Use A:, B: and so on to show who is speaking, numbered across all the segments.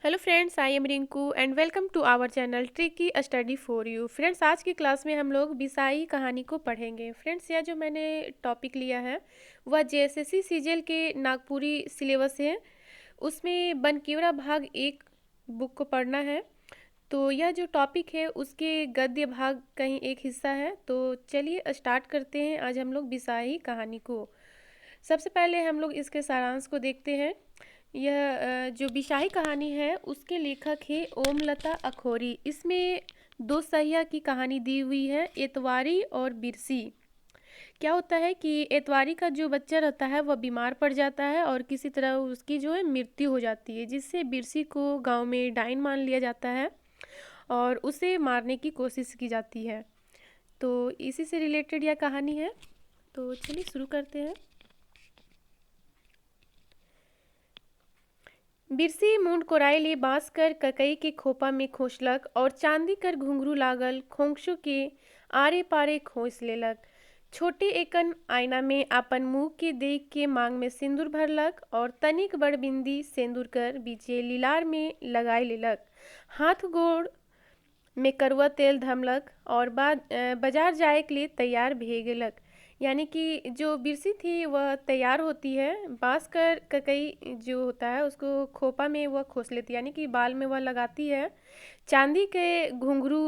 A: Hello friends, I am Rinku and welcome to our channel tricky study for you. Friends, आज की class में हम लोग बिसाई कहानी को पढ़ेंगे। फ्रेंड्स, यह जो मैंने टॉपिक लिया है वह जेएसएससी सीजीएल के नागपुरी सिलेबस है। उसमें बनकीवरा भाग 1 बुक को पढ़ना है। तो यह जो टॉपिक है उसके गद्य भाग का ही एक हिस्सा है। तो चलिए स्टार्ट करते हैं आज हम लोग बिसाई कहानी को। सबसे पहले हम लोग इसके सारांश को देखते हैं। यह जो बिसाही कहानी है उसके लेखक है ओमलता अखौरी। इसमें दो सहिया की कहानी दी हुई है, एतवारी और बिरसी। क्या होता है कि एतवारी का जो बच्चा रहता है वह बीमार पड़ जाता है और किसी तरह उसकी जो है मृत्यु हो जाती है, जिससे बिरसी को गांव में डाइन मान लिया जाता है और उसे मारने की कोशिश की जाती है। तो इसी से रिलेटेड यह कहानी है। तो चलिए शुरू करते हैं। बिरसी मुंड कोराई ले बांस कर ककई के खोपा में खोसलक और चांदी कर घुंघरू लागल खोंखसो के आरे पारे खोस लेलक। छोटे एकन आईना में आपन मुंह के देख के मांग में सिंदूर भरलक और तनिक बड़ बिंदी सेंदूर कर बीचे लीलार में लगाए लेलक। हाथ गोड़ में करुआ तेल धमलक और बाद बाजार जाए के लिए तैयार भे गेलक। यानी कि जो बिरसी थी वह तैयार होती है, बांस कर ककई जो होता है उसको खोपा में वह खोस लेती है, यानी कि बाल में वह लगाती है। चांदी के घुंघरू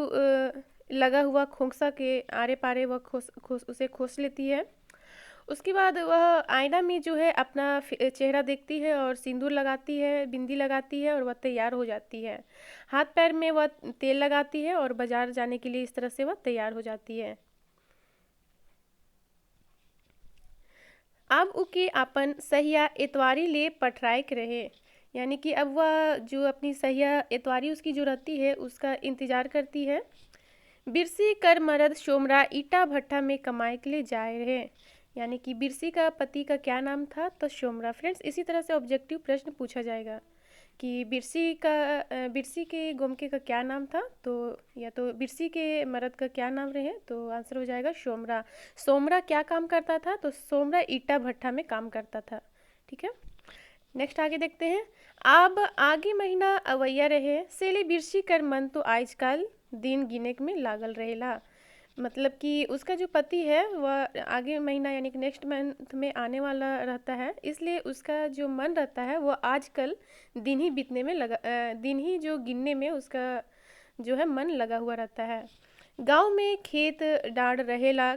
A: लगा हुआ खोंसा के आरे पारे वह खोस खोस उसे खोस लेती है। उसके बाद वह आईना में जो है अपना चेहरा देखती है और सिंदूर लगाती है, बिंदी लगाती है और वह तैयार हो जाती है। हाथ पैर में वह तेल लगाती है और बाजार जाने के लिए इस तरह से वह तैयार हो जाती है। अब उके अपन सहिया एतवारी ले पठराइक रहे, यानी कि अब वह जो अपनी सहिया एतवारी उसकी जो रहती है उसका इंतजार करती है। बिरसी कर मरद शोमरा ईटा भट्टा में कमाए के लिए जाए रहे। यानी कि बिरसी का पति का क्या नाम था? तो शोमरा। फ्रेंड्स, इसी तरह से ऑब्जेक्टिव प्रश्न पूछा जाएगा कि बिरसी के गोमके का क्या नाम था। तो या तो बिरसी के मर्द का क्या नाम रहे, तो आंसर हो जाएगा शोमरा। सोमरा क्या काम करता था? तो सोमरा ईटा भट्टा में काम करता था। ठीक है, नेक्स्ट आगे देखते हैं। अब आगे महीना अवैया रहे सेले बिरसी कर मन तो आजकल दिन गिने में लागल रहेला। मतलब कि उसका जो पति है वह आगे महीना यानी कि नेक्स्ट मंथ में आने वाला रहता है, इसलिए उसका जो मन रहता है वह आजकल दिन ही बीतने में दिन ही जो गिनने में उसका जो है मन लगा हुआ रहता है। गांव में खेत डाढ़ रहेला,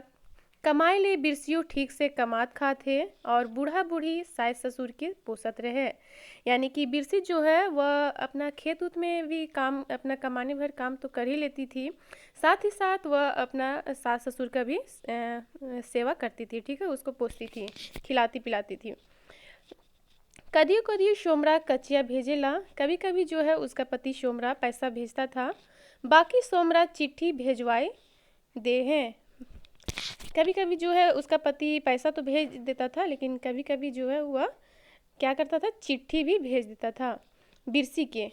A: कमाए ले बिरसियों ठीक से कमात खात है और बूढ़ा बूढ़ी सास ससुर के पोसत रहे। यानी कि बिरसी जो है वह अपना खेत उत में भी काम, अपना कमाने भर काम तो कर ही लेती थी, साथ ही साथ वह अपना सास ससुर का भी सेवा करती थी। ठीक है, उसको पोसती थी, खिलाती पिलाती थी। कदियो कदियो शोमरा कचिया भेजेला, कभी कभी जो है उसका पति शोमरा पैसा भेजता था, बाकी सोमरा चिट्ठी भेजवाए दे हैं। कभी कभी जो है उसका पति पैसा तो भेज देता था, लेकिन कभी कभी जो है वह क्या करता था, चिट्ठी भी भेज देता था बिरसी के।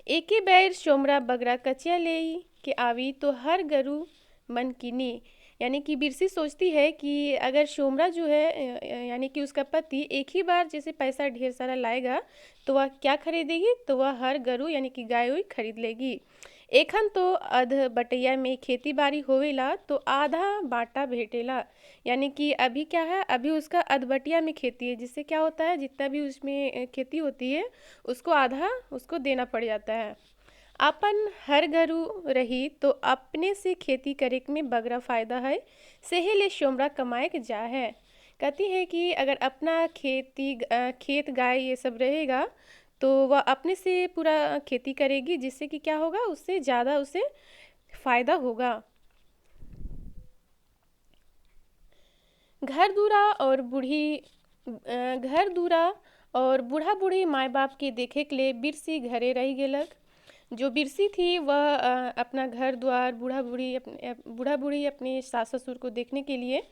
A: एके बैर शोमरा बगरा कचिया ले के आवी तो हर गरु मन कीनी। यानी कि बिरसी सोचती है कि अगर शोमरा जो है यानी कि उसका पति एक ही बार जैसे पैसा ढेर सारा लाएगा तो वह क्या खरीदेगी, तो वह हर गरु यानी कि गाय हुई खरीद लेगी। एखन तो अध बटैया में खेती बाड़ी होवेला तो आधा बाटा भेटेला। यानी कि अभी क्या है, अभी उसका अधबटिया में खेती है, जिससे क्या होता है जितना भी उसमें खेती होती है उसको आधा उसको देना पड़ जाता है। अपन हर गरु रही तो अपने से खेती करे में बगरा फायदा है, सेहे ले शोमरा कमाए के जा है। कहती है कि अगर अपना खेत गाय ये सब रहेगा तो वह अपने से पूरा खेती करेगी, जिससे कि क्या होगा, उससे ज़्यादा उसे फायदा होगा। घर दूरा और घर दूरा और बूढ़ा बूढ़ी माँ बाप के देखे के लिए बिरसी घरे रह गेलक। जो बिरसी थी वह अपना घर द्वार बूढ़ा बूढ़ी अपने सास ससुर को देखने के लिए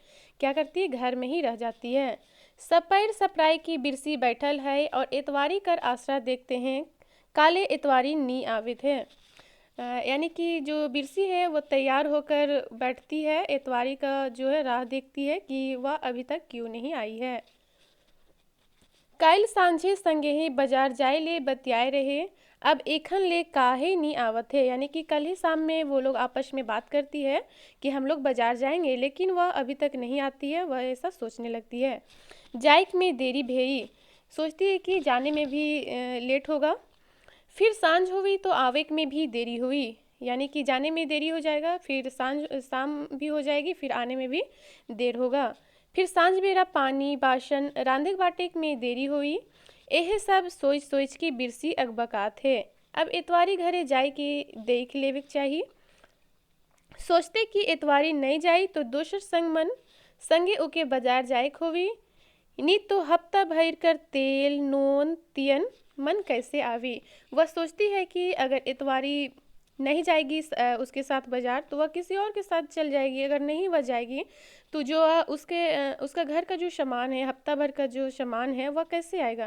A: क्या करती है, घर में ही रह जाती है। सपैर सपराई की बिरसी बैठल है और एतवारी कर आसरा देखते हैं, काले एतवारी नी आवित है। यानी कि जो बिरसी है वो तैयार होकर बैठती है, एतवारी का जो है राह देखती है कि वह अभी तक क्यों नहीं आई है। काइल सांझे संगेही बाजार जाए ले बतियाए रहे, अब एखन ले काहे नी आवत है। यानी कि कल ही शाम में वो लोग आपस में बात करती है कि हम लोग बाजार जाएंगे, लेकिन वह अभी तक नहीं आती है। वह ऐसा सोचने लगती है। जाइक में देरी भेई, सोचती है कि जाने में भी लेट होगा। फिर सांझ हुई तो आवेक में भी देरी हुई, यानी कि जाने में देरी हो जाएगा, फिर शाम भी हो जाएगी, फिर आने में भी देर होगा। फिर सांझ बेरा पानी बासन रांधे बाटे में देरी हुई। यह सब सोच सोच के बिरसी अकबकात है। अब इतवारी घरे जाए के देख लेवे के चाहिए। सोचते कि इतवारी नहीं जाई तो दोसर संग मन संगे ओके बाजार जाए होवी। नी तो हफ्ता भर कर तेल नून तियन मन कैसे आवी। वह सोचती है कि अगर इतवारी नहीं जाएगी उसके साथ बाजार, तो वह किसी और के साथ चल जाएगी। अगर नहीं वह जाएगी तो जो उसका घर का जो सामान है, हफ्ता भर का जो सामान है, वह कैसे आएगा।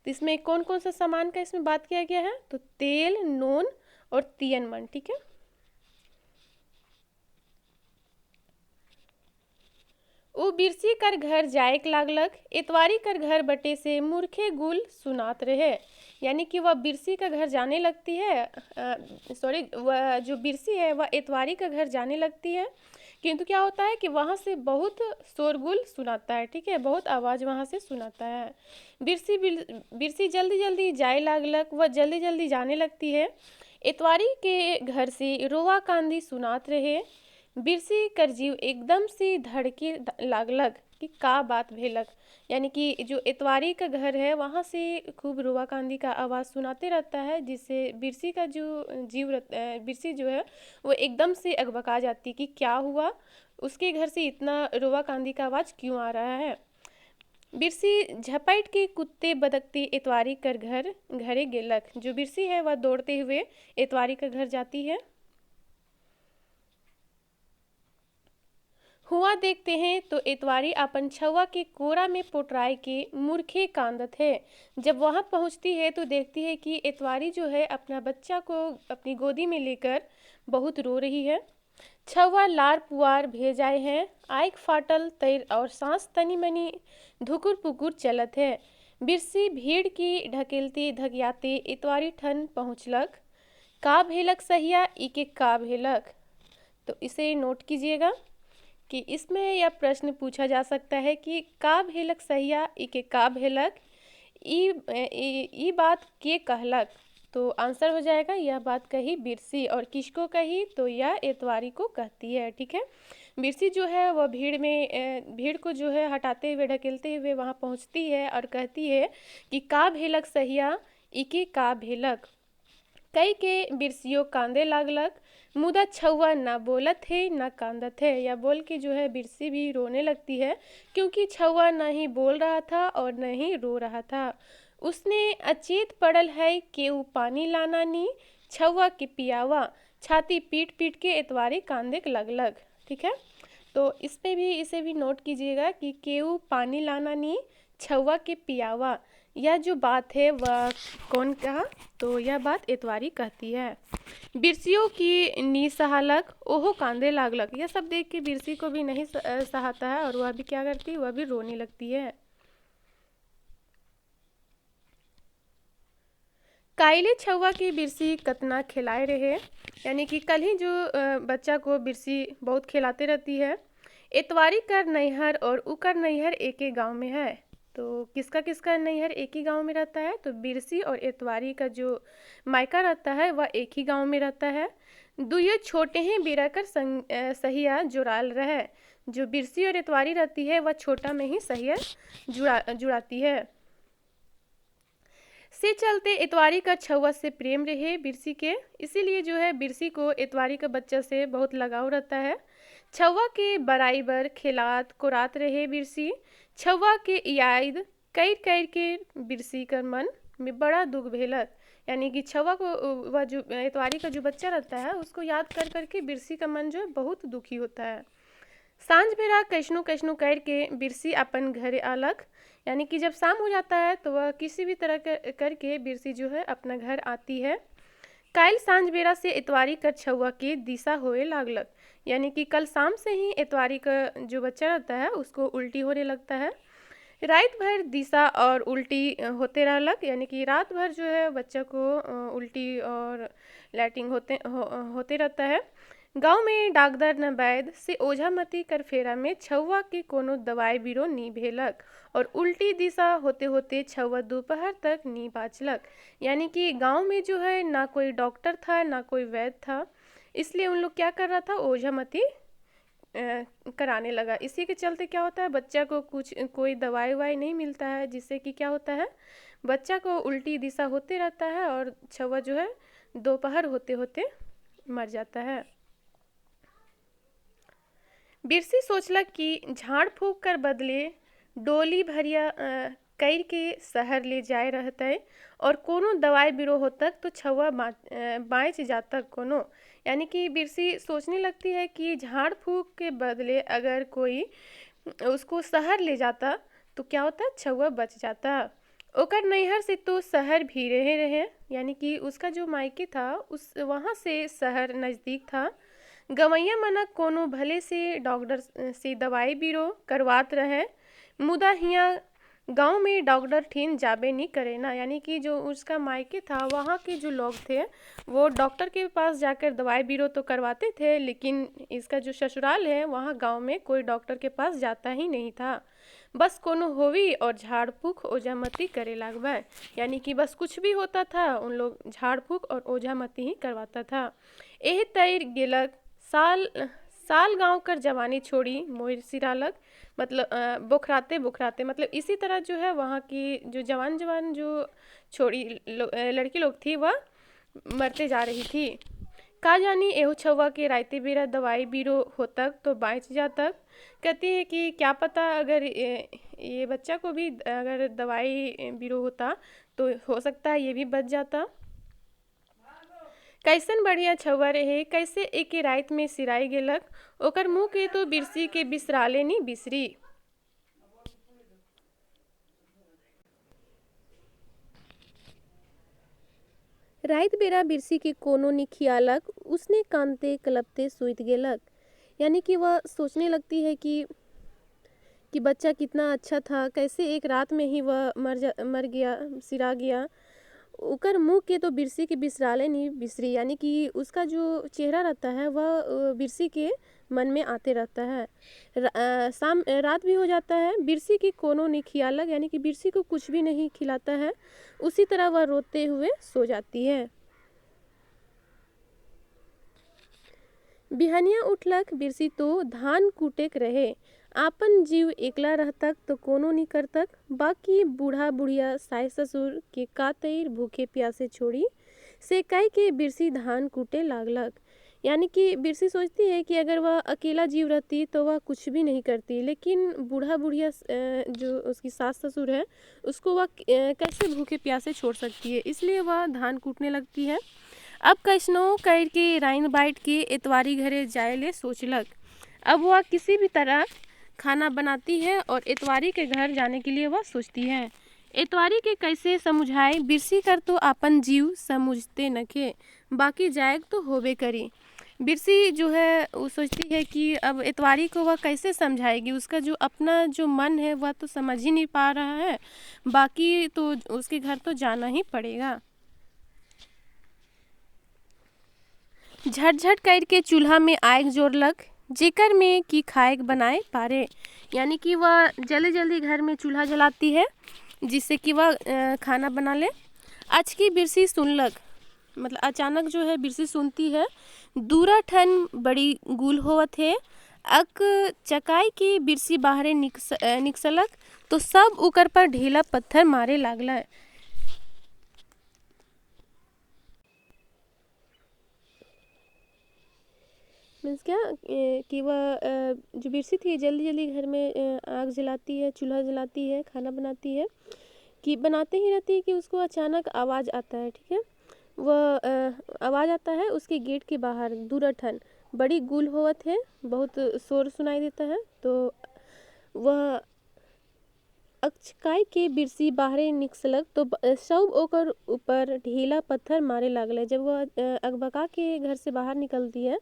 A: तो इसमें कौन कौन सा सामान का इसमें बात किया गया है, तो तेल नून और तियन मन। ठीक है। उ बिरसी कर घर जाए लागलक, इतवारी कर घर बटे से मूर्खे गुल सुनात रहे। यानी कि वह बिरसी का घर जाने लगती है, सॉरी, वह जो बिरसी है वह इतवारी का घर जाने लगती है। किंतु क्या होता है कि वहाँ से बहुत शोरगुल सुनाता है। ठीक है, बहुत आवाज़ वहाँ से सुनाता है। बिरसी जल्दी जल्दी जाए लागलक, वह जल्दी जल्दी जाने लगती है। इतवारी के घर से रोवा कांदी सुनात रहे। बिरसी कर जीव एकदम से धड़के लागलक कि का बात भेलक। यानी कि जो इतवारी का घर है वहाँ से खूब रोवा कांदी का आवाज़ सुनाते रहता है, जिससे बिरसी का जो बिरसी जो है वो एकदम से अकबका जाती कि क्या हुआ, उसके घर से इतना रोवा कांदी का आवाज़ क्यों आ रहा है। बिरसी झपट के कुत्ते बदकते इतवारी कर घरे गेलक। जो बिरसी है वह दौड़ते हुए इतवारी का घर जाती है। हुआ देखते हैं तो इतवारी अपन छवा के कोरा में पोटराए के मूर्खे कांदत है। जब वहां पहुंचती है तो देखती है कि इतवारी जो है अपना बच्चा को अपनी गोदी में लेकर बहुत रो रही है। छवा लार पुआर भेजाए हैं, आँख फाटल तैर और सांस तनी मनी धुकुर पुकुर चलत है। बिरसी भीड़ की ढकेलते धकियाते इतवारी ठन पहुँचलक। का भेलक सहिया इके का भेलक, तो इसे नोट कीजिएगा कि इसमें यह प्रश्न पूछा जा सकता है कि का भेलक सहिया इके का भेलक, ई बात के कहलक। तो आंसर हो जाएगा यह बात कही बिरसी, और किसको कही, तो यह इतवारी को कहती है। ठीक है, बिरसी जो है वह भीड़ को जो है हटाते हुए ढकेलते हुए वहाँ पहुँचती है और कहती है कि का भेलक सहिया इके का भेलक। कई के बिरसियों कांदे लागलक, मुदा छुआ ना बोलत है ना कांदत है। या बोल के जो है बिरसी भी रोने लगती है, क्योंकि छुआ ना ही बोल रहा था और न ही रो रहा था। उसने अचेत पड़ल है कि वो पानी लाना नी छुआ के पियावा। छाती पीट पीट के इतवारी कांदे लगलग। ठीक है, तो इसे भी नोट कीजिएगा कि केऊ पानी लाना नी छुआ के पियावा। यह जो बात है वह कौन कहा, तो यह बात इतवारी कहती है। बिरसियों की नी सहालक ओहो कांदे लागलक। यह सब देख के बिरसी को भी नहीं सहाता है और वह भी क्या करती है, वह भी रोने लगती है। काइले छुआ की बिरसी कतना खिलाए रहे, यानी कि कल ही जो बच्चा को बिरसी बहुत खिलाते रहती है। इतवारी कर नैहर और उकर नैहर एक ही गांव में है। तो किसका किसका नैहर एक ही गांव में रहता है, तो बिरसी और इतवारी का जो मायका रहता है वह एक ही गांव में रहता है। दुयो छोटे हैं बेरा कर सहिया जुड़ाल रहे। जो बिरसी और इतवारी रहती है वह छोटा में ही सहिया जुड़ाती है। से चलते इतवारी का छुआ से प्रेम रहे बिरसी के, इसीलिए जो है बिरसी को इतवारी का बच्चा से बहुत लगाव रहता है। छुआ के बराबर खिलात कुरात रहे बिरसी। छुआ के याद कई कई के बिरसी कर मन में बड़ा दुख भेलक। यानी कि छुआ को वह जो इतवारी का जो बच्चा रहता है उसको याद कर करके बिरसी का मन जो है बहुत दुखी होता है। सांझ बेरा कैसनो कैसनो करके बिरसी अपन घरे आलक। यानी कि जब शाम हो जाता है तो वह किसी भी तरह करके बिरसी जो है अपना घर आती है। काल सांझ बेरा से इतवारी का छुआ की दिशा होए लागलक। यानी कि कल शाम से ही इतवारी का जो बच्चा रहता है उसको उल्टी होने लगता है। रात भर दिशा और उल्टी होते रहलक, यानी कि रात भर जो है बच्चा को उल्टी और लैट्रिन होते रहता है। गांव में डाकदर न वैद से ओझामती कर फेरा में छौवा के कोनो दवाई बीरो नी भेलक और उल्टी दिशा होते होते छौवा दोपहर तक नी बाँचलक। यानी कि गांव में जो है ना कोई डॉक्टर था ना कोई वैद्य था, इसलिए उन लोग क्या कर रहा था, ओझामती कराने लगा। इसी के चलते क्या होता है, बच्चा को कोई दवाई वाई नहीं मिलता है, जिससे कि क्या होता है, बच्चा को उल्टी दिशा होते रहता है और छौवा जो है दोपहर होते होते मर जाता है। बिरसी सोचलक कि झाड़ फूक कर बदले डोली भरिया कैर के शहर ले जाए रहते और कोनो दवाई बीरो होतक तो छौवा बाँच जातक कोनो। यानी कि बिरसी सोचने लगती है कि झाड़ फूक के बदले अगर कोई उसको शहर ले जाता तो क्या होता, छौवा बच जाता। ओकर नैहर से तो शहर भी रहे, यानी कि उसका जो मायके था उस वहाँ से शहर नज़दीक था। गवैया मनक कोनो भले से डॉक्टर से दवाई बीरो करवात रहे, मुदा हियाँ गांव में डॉक्टर ठीन जाबे नहीं करे ना। यानी कि जो उसका मायके था वहाँ के जो लोग थे वो डॉक्टर के पास जाकर दवाई बीरो तो करवाते थे, लेकिन इसका जो ससुराल है वहाँ गांव में कोई डॉक्टर के पास जाता ही नहीं था। बस कोनो होवी और झाड़ फूक ओझामती करे लागबे, यानी कि बस कुछ भी होता था उन लोग झाड़ फूक और ओझामती ही करवाता था। एह तैर गेलक साल गांव कर जवानी छोड़ी मोर सिरालक, मतलब बोखराते बोखराते, मतलब इसी तरह जो है वहाँ की जो जवान जो छोड़ी लड़की लोग थी वह मरते जा रही थी। का जानी एहो छौवा के रायते बेरा दवाई बीरो होतक तो बाँच जातक। कहती है कि क्या पता अगर ये बच्चा को भी अगर दवाई बीरो होता तो हो सकता है ये भी बच जाता। कैसन बढ़िया छौवा रहे, कैसे एके रात में सिराई गेलक, ओकर मुँह के तो बिरसी के बिसराले नी बिसरी। रात बेरा बिरसी के कोनो नी खियालक, उसने कांते कलपते सुइत गेलक। यानी कि वह सोचने लगती है कि बच्चा कितना अच्छा था, कैसे एक रात में ही वह मर गया, सिरा गया। उकर मुँह के तो बिरसी के बिसराले नहीं बिसरी, यानी कि उसका जो चेहरा रहता है वह बिरसी के मन में आते रहता है। रात भी हो जाता है, बिरसी की कोनो नहीं खियालक, यानी कि बिरसी को कुछ भी नहीं खिलाता है, उसी तरह वह रोते हुए सो जाती है। बिहनिया उठलक, बिरसी तो धान कूटेक रहे, आपन जीव एकला रहतक तो कोनो नहीं करतक, बाकी बूढ़ा बुढ़िया सास ससुर के कातैर भूखे प्यासे छोड़ी से कह के बिरसी धान कूटे लागलक। यानी कि बिरसी सोचती है कि अगर वह अकेला जीव रहती तो वह कुछ भी नहीं करती, लेकिन बूढ़ा बुढ़िया जो उसकी सास ससुर है उसको वह कैसे भूखे प्यासे छोड़ सकती है, इसलिए वह धान कूटने लगती है। अब कैसनो कर के राइन बाइट के इतवारी घरे जाए ले सोचलक। अब वह किसी भी तरह खाना बनाती है और इतवारी के घर जाने के लिए वह सोचती है। इतवारी के कैसे समझाए, बिरसी कर तो अपन जीव समझते नखे, बाकी जायक तो होबे करी। बिरसी जो है वो सोचती है कि अब इतवारी को वह कैसे समझाएगी, उसका जो अपना जो मन है वह तो समझ ही नहीं पा रहा है, बाकी तो उसके घर तो जाना ही पड़ेगा। झटझट करके चूल्हा में आग जोड़लक, जेकर में कि खाएक बनाए पारे। यानी कि वह जल्दी जल्दी घर में चूल्हा जलाती है जिससे कि वह खाना बना ले। आज की बिरसी सुनलक, मतलब अचानक जो है बिरसी सुनती है, दूरा ठन बड़ी गुल होवत है। अक चकाई की बिरसी बाहरे निकसलक तो सब ऊकर पर ढीला पत्थर मारे लागला। मीन्स क्या कि वह जो बिरसी थी जल्दी जल्दी घर में आग जलाती है, चूल्हा जलाती है, खाना बनाती है, कि बनाते ही रहती है कि उसको अचानक आवाज़ आता है। ठीक है, वह आवाज़ आता है उसके गेट के बाहर, दूरठन बड़ी गुल होवत है, बहुत शोर सुनाई देता है। तो वह अचकाई के बिरसी बाहरे निकसलक तो सब ओकर ऊपर ढीला पत्थर मारे लागले। जब वह अकबका के घर से बाहर निकलती है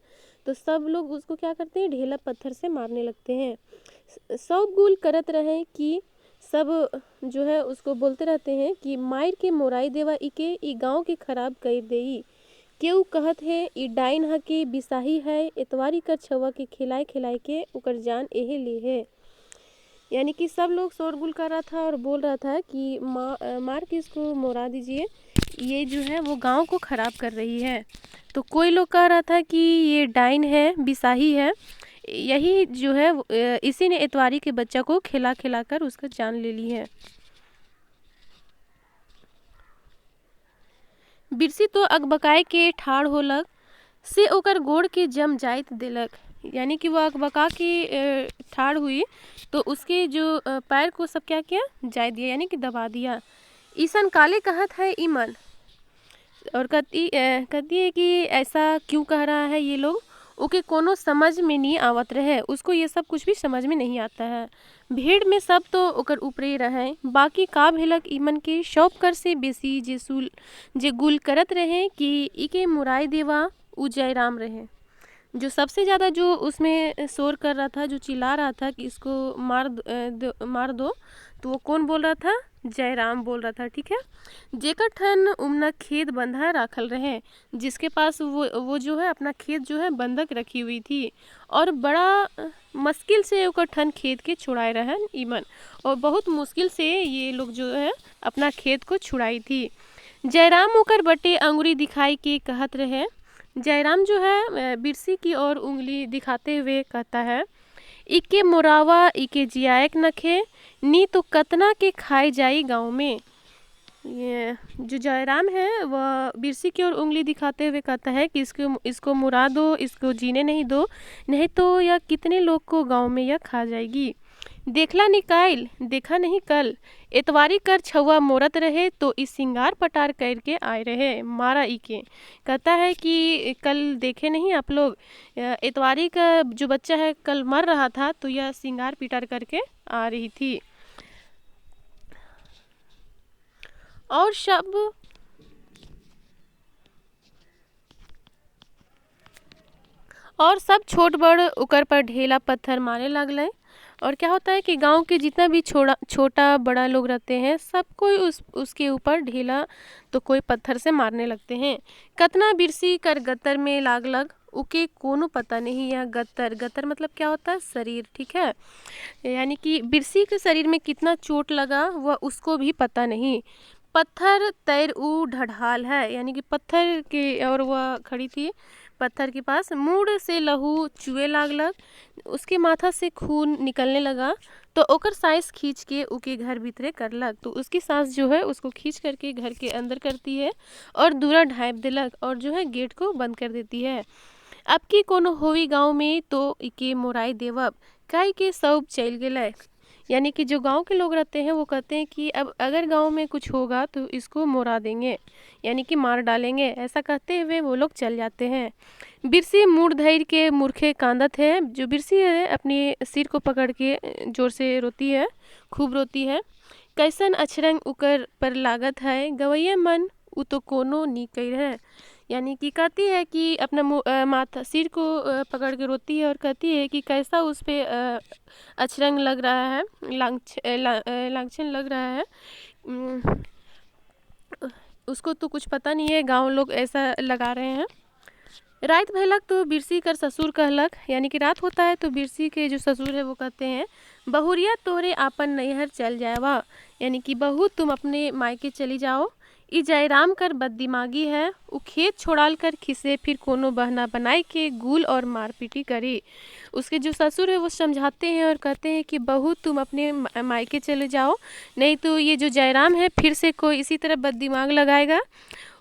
A: तो सब लोग उसको क्या करते हैं, ढीला पत्थर से मारने लगते हैं। सब गुल करत रहे कि सब जो है उसको बोलते रहते हैं कि मायर के मोराई देवा इके ई गांव के खराब कर देई। केहू कहत है ई डाइन ह के बिसाही है, एतवारी कर छवा के खिलाए खिलाए के उकर जान एहे ले है। यानी कि सब लोग शोरगुल कर रहा था और बोल रहा था कि मार के इसको मोरा दीजिए, ये जो है वो गांव को ख़राब कर रही है। तो कोई लोग कह रहा था कि ये डाइन है, बिसाही है, यही जो है इसी ने एतवारी के बच्चा को खिला खिला कर उसका जान ले ली है। बिरसी तो अकबकाए के ठाड़ होलक से ओकर गोड़ के जम जाइत देलक। यानी कि वो अकबका के ठाड़ हुई तो उसके जो पैर को सब क्या किया, जाय दिया, यानी कि दबा दिया। ईसन काले कहत है ईमन, और कहती है कि ऐसा क्यों कह रहा है ये लोग, ओके कोनो समझ में नहीं आवत रहे, उसको ये सब कुछ भी समझ में नहीं आता है। भीड़ में सब तो ओकर ऊपरे रहे, बाकी का भेलक ईमन के शौक कर से बेसी जे गुल करत रहे कि इके मुराई देवा उ जयराम रहे। जो सबसे ज़्यादा जो उसमें शोर कर रहा था, जो चिल्ला रहा था कि इसको मार दो, तो वो कौन बोल रहा था, जयराम बोल रहा था। ठीक है, जेकर ठन उमना खेत बंधा राखल रहे, जिसके पास वो जो है अपना खेत जो है बंधक रखी हुई थी, और बड़ा मुश्किल से ओकर ठन खेत के छुड़ाए रहन ईमन, और बहुत मुश्किल से ये लोग जो है अपना खेत को छुड़ाई थी। जयराम ओकर बटे अंगुरी दिखाई के कहत रहे। जयराम जो है बिरसी की ओर उंगली दिखाते हुए कहता है, इके मोरावा इके जियाएक नखे, नी तो कतना के खाई जाई गांव में। ये जो जयराम है वह बिरसी की ओर उंगली दिखाते हुए कहता है कि इसको मुरा दो, इसको जीने नहीं दो, नहीं तो यह कितने लोग को गांव में यह खा जाएगी। देखला निकाइल देखा नहीं कल, एतवारी कर छुआ मोरत रहे तो इस सिंगार पटार करके आए रहे मारा इके। कहता है कि कल देखे नहीं आप लोग, एतवारी का जो बच्चा है कल मर रहा था तो यह सिंगार पिटार करके आ रही थी। और सब छोट बड़ उकर पर ढेला पत्थर मारे लगल। और क्या होता है कि गांव के जितना भी छोटा बड़ा लोग रहते हैं, सब कोई उसके ऊपर ढेला तो कोई पत्थर से मारने लगते हैं। कतना बिरसी कर गत्तर में लागलग उके कोनो पता नहीं। यह गत्तर मतलब क्या होता है, शरीर। ठीक है, यानी कि बिरसी के शरीर में कितना चोट लगा वह उसको भी पता नहीं। पत्थर तैर ऊ ढढाल है, यानी कि पत्थर के, और वह खड़ी थी पत्थर के पास। मूड से लहू चुए लागलक, उसके माथा से खून निकलने लगा, तो ओकर सांस खींच के उके घर भीतरे करलक। तो उसकी सांस जो है उसको खींच करके घर के अंदर करती है और दूरा ढाँप देलक, और जो है गेट को बंद कर देती है। अब की कोनो होवी गांव में तो इके मोराई देवब, काई के सब चल गेलै। यानी कि जो गांव के लोग रहते हैं वो कहते हैं कि अब अगर गांव में कुछ होगा तो इसको मोरा देंगे, यानी कि मार डालेंगे। ऐसा कहते हुए वो लोग चल जाते हैं। बिरसी मूड धैर्य के मूर्खे कांदत है। जो बिरसी है अपने सिर को पकड़ के जोर से रोती है, खूब रोती है। कैसन अछरंग उकर पर लागत है, गवैया मन उ तो कोनो नी कही है। यानी कि कहती है कि अपना माथा सिर को पकड़ के रोती है और कहती है कि कैसा उस पे अछरंग लग रहा है, लांछन लग रहा है। उसको तो कुछ पता नहीं है, गांव लोग ऐसा लगा रहे हैं। रात भैलक तो बिरसी कर ससुर कहलक, यानी कि रात होता है तो बिरसी के जो ससुर है वो कहते हैं, बहुरिया तोरे आपन नैहर चल जावा, यानी कि बहू तुम अपने मायके चली जाओ। ई जयराम कर बददिमागी है, उ खेत छोड़ाल कर खिसे फिर कोनो बहना बनाए के गुल और मारपीटी करी। उसके जो ससुर है वो समझाते हैं और कहते हैं कि बहू तुम अपने मायके चले जाओ, नहीं तो ये जो जयराम है फिर से कोई इसी तरह बददिमाग लगाएगा।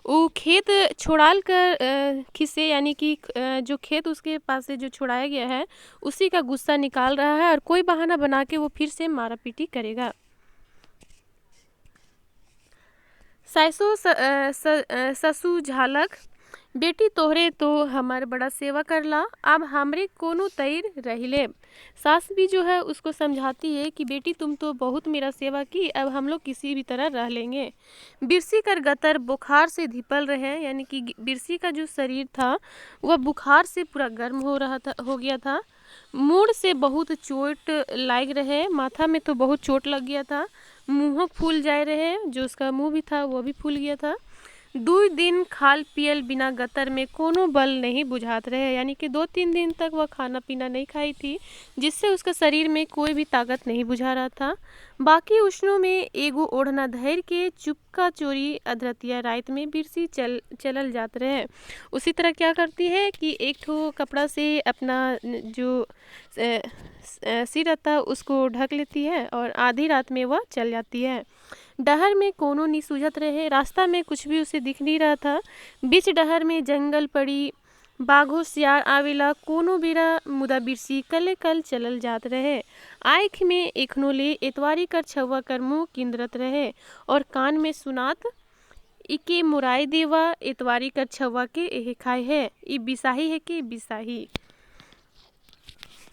A: वो खेत छोड़ाल कर खिसे, यानी कि जो खेत उसके पास से जो छुड़ाया गया है उसी का गुस्सा निकाल रहा है, और कोई बहाना बना के वो फिर से मारापीटी करेगा। सासू ससु झालक, बेटी तोहरे तो हमार बड़ा सेवा करला, अब हमरे कोनो तैर रहिले। सास भी जो है उसको समझाती है कि बेटी तुम तो बहुत मेरा सेवा की, अब हम लोग किसी भी तरह रह लेंगे। बिरसी कर गतर बुखार से धिपल रहे, यानी कि बिरसी का जो शरीर था वह बुखार से पूरा गर्म हो गया था। मूड से बहुत चोट लाग रहे, माथा में तो बहुत चोट लग गया था, मुँह फूल जाए रहे, जो उसका मुंह भी था वो भी फूल गया था। 2 दिन खाल पियल बिना गतर में कोनो बल नहीं बुझात रहे, यानी कि 2-3 दिन तक वह खाना पीना नहीं खाई थी, जिससे उसका शरीर में कोई भी ताकत नहीं बुझा रहा था। बाकी उष्णों में एगो ओढ़ना धैर के चुपका चोरी अधरतिया रात में बिरसी चलल जात रहे। उसी तरह क्या करती है कि एक ठो कपड़ा से अपना जो सिर रहता है उसको ढक लेती है और आधी रात में वह चल जाती है। डहर में कोनो नहीं सूझत रहे, रास्ता में कुछ भी उसे दिख नहीं रहा था। बीच डहर में जंगल पड़ी, बाघो सियार आवेला कोनो बेरा, मुदा बिरसी कले कल चलल जात रहे। आँख में एखनो ले एतवारी कर छवा कर मुँह किंदरत रहे और कान में सुनात, इके मुराई देवा एतवारी कर छवा के एहे खाए है, ई बिसाही है कि बिसाही।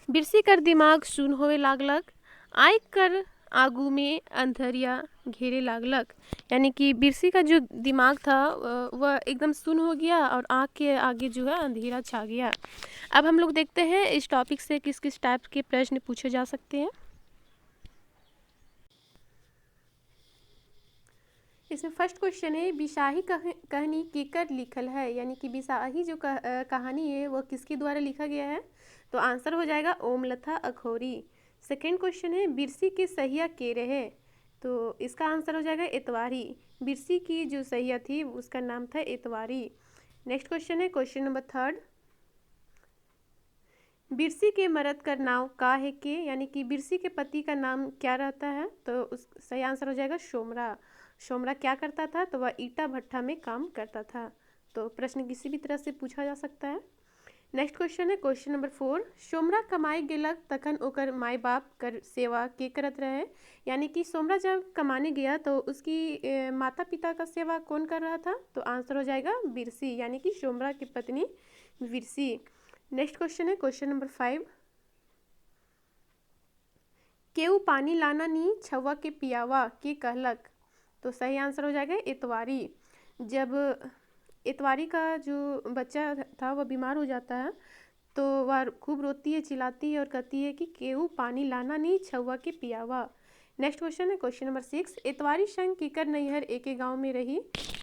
A: बिरसी कर दिमाग सुन होवे लागलक, आँख कर आगू में अंधरिया घेरे लागलक, यानी कि बिरसी का जो दिमाग था वह एकदम सुन हो गया और आँख के आगे जो है अंधेरा छा गया। अब हम लोग देखते हैं इस टॉपिक से किस किस टाइप के प्रश्न पूछे जा सकते हैं। इसमें फर्स्ट क्वेश्चन है, बिसाही कहानी केकर लिखल है, यानी कि बिसाही जो कहानी है वह किसके द्वारा लिखा गया है, तो आंसर हो जाएगा ओमलता अखौरी। सेकेंड क्वेश्चन है, बिरसी के सहिया के रहे, तो इसका आंसर हो जाएगा एतवारी। बिरसी की जो सहिया थी उसका नाम था एतवारी। नेक्स्ट क्वेश्चन है क्वेश्चन नंबर थर्ड, बिरसी के मर्द का नाम का है के, यानी कि बिरसी के पति का नाम क्या रहता है, तो उस सही आंसर हो जाएगा शोमरा। शोमरा क्या करता था, तो वह ईटा भट्ठा में काम करता था। तो प्रश्न किसी भी तरह से पूछा जा सकता है। नेक्स्ट क्वेश्चन है क्वेश्चन नंबर 4, सोमरा कमाई गेलक तखन ओकर माई बाप कर सेवा के करत रहे, यानी कि सोमरा जब कमाने गया तो उसकी माता पिता का सेवा कौन कर रहा था, तो आंसर हो जाएगा बिरसी, यानी कि सोमरा की पत्नी बिरसी। नेक्स्ट क्वेश्चन है क्वेश्चन नंबर 5, केऊ पानी लाना नी छवा के पियावा के कहलक, तो सही आंसर हो जाएगा इतवारी। जब इतवारी का जो बच्चा था वह बीमार हो जाता है तो वह खूब रोती है, चिल्लाती है और कहती है कि केऊ पानी लाना नहीं छवा के पियावा। नेक्स्ट क्वेश्चन है क्वेश्चन नंबर 6, इतवारी संग कीकर नैहर एक ही गांव में रही,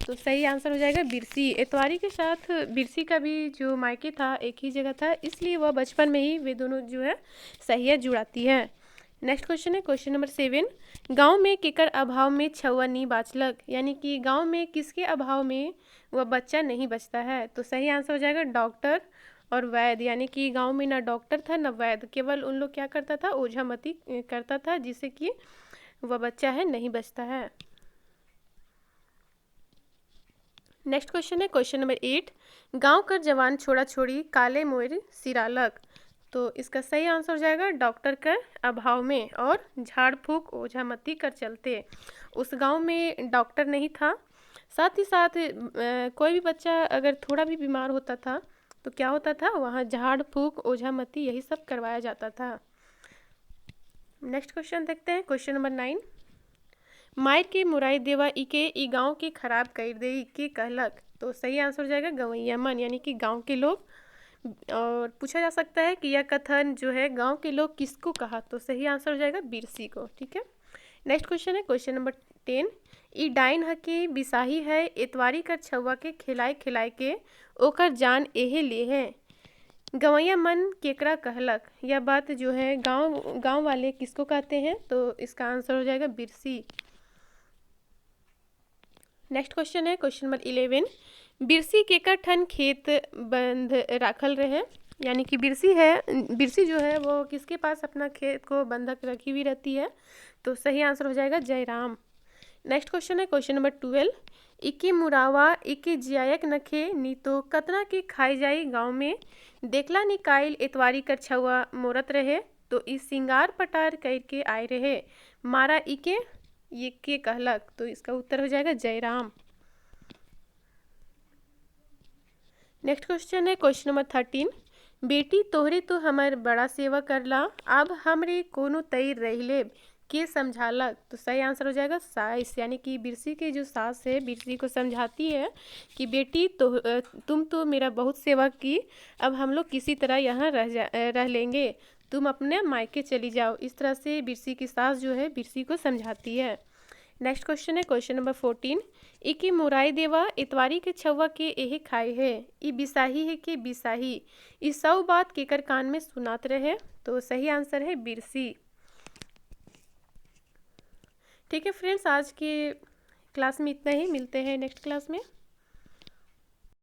A: तो सही आंसर हो जाएगा बिरसी। इतवारी के साथ बिरसी का भी जो मायके था एक ही जगह था, इसलिए वह बचपन में ही वे दोनों जो है सहिया जुड़ाती है। नेक्स्ट क्वेश्चन है क्वेश्चन नंबर 7, गांव में केकर अभाव में छवा नहीं बाचलक, यानी कि गांव में किसके अभाव में वह बच्चा नहीं बचता है, तो सही आंसर हो जाएगा डॉक्टर और वैद्य, यानी कि गांव में ना डॉक्टर था ना वैद्य, केवल उन लोग क्या करता था, ओझामती करता था, जिससे कि वह बच्चा है नहीं बचता है। नेक्स्ट क्वेश्चन है क्वेश्चन नंबर 8, गांव कर जवान छोड़ा छोड़ी काले मोर सिरालक, तो इसका सही आंसर हो जाएगा डॉक्टर का अभाव में और झाड़ फूक ओझामती कर चलते। उस गांव में डॉक्टर नहीं था, साथ ही साथ कोई भी बच्चा अगर थोड़ा भी बीमार होता था तो क्या होता था, वहाँ झाड़ फूक ओझामती यही सब करवाया जाता था। नेक्स्ट क्वेश्चन देखते हैं क्वेश्चन नंबर 9, मायर के मुराई देवा इके ई गाँव के खराब कर दे के कहलक, तो सही आंसर हो जाएगा गवैया मन, यानी कि गाँव के लोग। और पूछा जा सकता है कि यह कथन जो है गांव के लोग किसको कहा, तो सही आंसर हो जाएगा बिरसी को। ठीक है, नेक्स्ट क्वेश्चन है क्वेश्चन नंबर 10, ई डाइन हकी बिसाही है इतवारी कर छवा के खिलाए खिलाए के ओकर जान एहे ले है, गवैया मन केकरा कहलक, यह बात जो है गांव वाले किसको कहते हैं, तो इसका आंसर हो जाएगा बिरसी। नेक्स्ट क्वेश्चन है क्वेश्चन नंबर 11, बिरसी केकर ठन खेत बंद राखल रहे, यानी कि बिरसी जो है वो किसके पास अपना खेत को बंधक रखी हुई रहती है, तो सही आंसर हो जाएगा जयराम। नेक्स्ट क्वेश्चन है क्वेश्चन नंबर 12, इके मुरावा इके जियायक नखे नी तो कतना के खाई जाई गाँव में देखला निकाइल इतवारी कर छुआ मोरत रहे, तो इस सिंगार पटार करके आए रहे मारा इके ये के कहलक, तो इसका उत्तर हो जाएगा जयराम। नेक्स्ट क्वेश्चन है क्वेश्चन नंबर 13, बेटी तोहरे तो हमार बड़ा सेवा करला अब हमरे कोनो तैर रह ले के समझालक, तो सही आंसर हो जाएगा साइस, यानी कि बिरसी की जो सास है बिरसी को समझाती है कि बेटी तो तुम तो मेरा बहुत सेवा की, अब हम लोग किसी तरह यहाँ रह लेंगे, तुम अपने मायके चली जाओ। इस तरह से बिरसी की सास जो है बिरसी को समझाती है। नेक्स्ट क्वेश्चन है क्वेश्चन नंबर 14। इकी मुराई देवा इतवारी के छवा के एहे खाए है, ई बिसाही है कि बिसाही, ई सब बात केकर कान में सुनात रहे, तो सही आंसर है बिरसी। ठीक है फ्रेंड्स, आज के क्लास में इतना ही, मिलते हैं नेक्स्ट क्लास में।